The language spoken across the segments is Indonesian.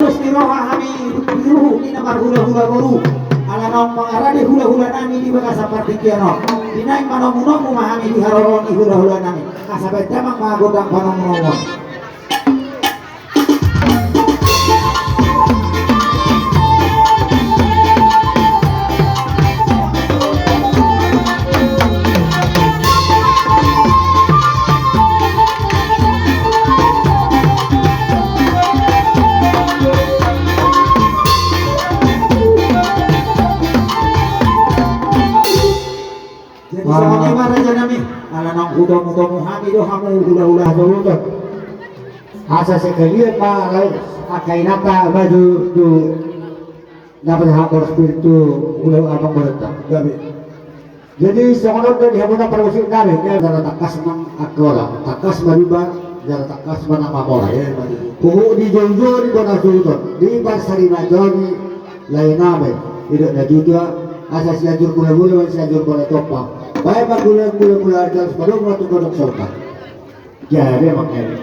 terus niroha kami biru ni namar hula-hula baru ala nong pangarade hula-hula nami di bekas seperti kiano dinaik manomu-nomu mahami di haroroni hula-hula nami kasabay tamang mga godang panong-nomu. Sama raja nami, ala nang hudong-hudong hami do hamu hula-hula hudong. Asa sekalian pa akai nata baju tu dapat hakor spiritu hula abang berita. Jadi sekolah tu dihabuna permusik kami, dia jara takas mang akola, takas mariba, jara takas mana pamola ya. Puhu di jauh-jauh di bona sultan, di pasari majoni lain nabe, tidak ada juga. Asa siajur gula-gula, siajur gula topang. Baik pak gula-gula ada separuh waktu kodok sopan. Jadi makanya.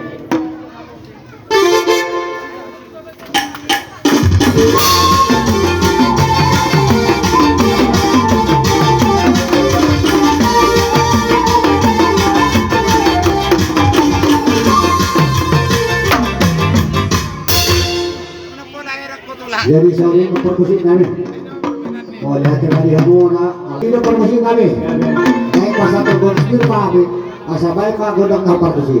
Jadi saya ingin memperkusik kami. Oh lihat tadi hamuna, ini permusik kami. Naik pasar tergolong kami, asa baik kak godang kapar kusi.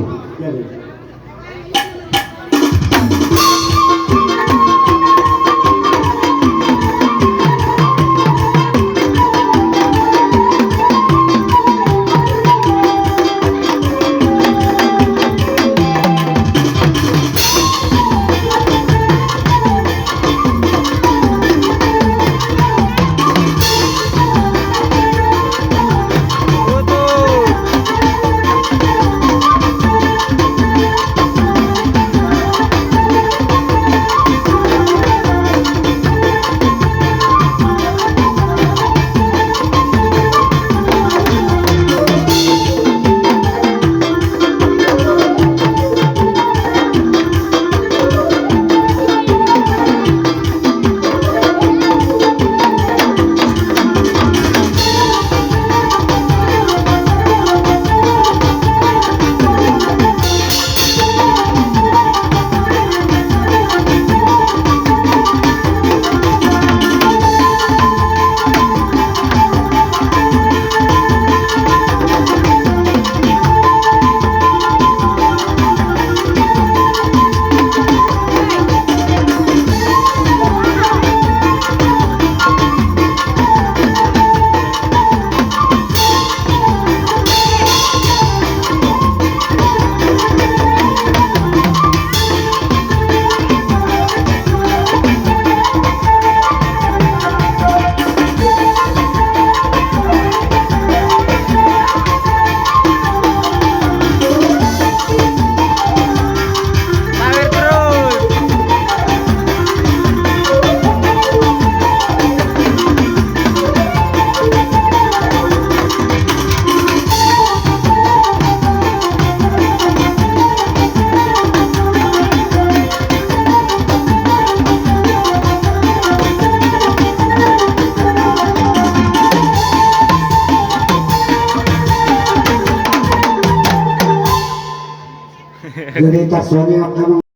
Jadi tak suami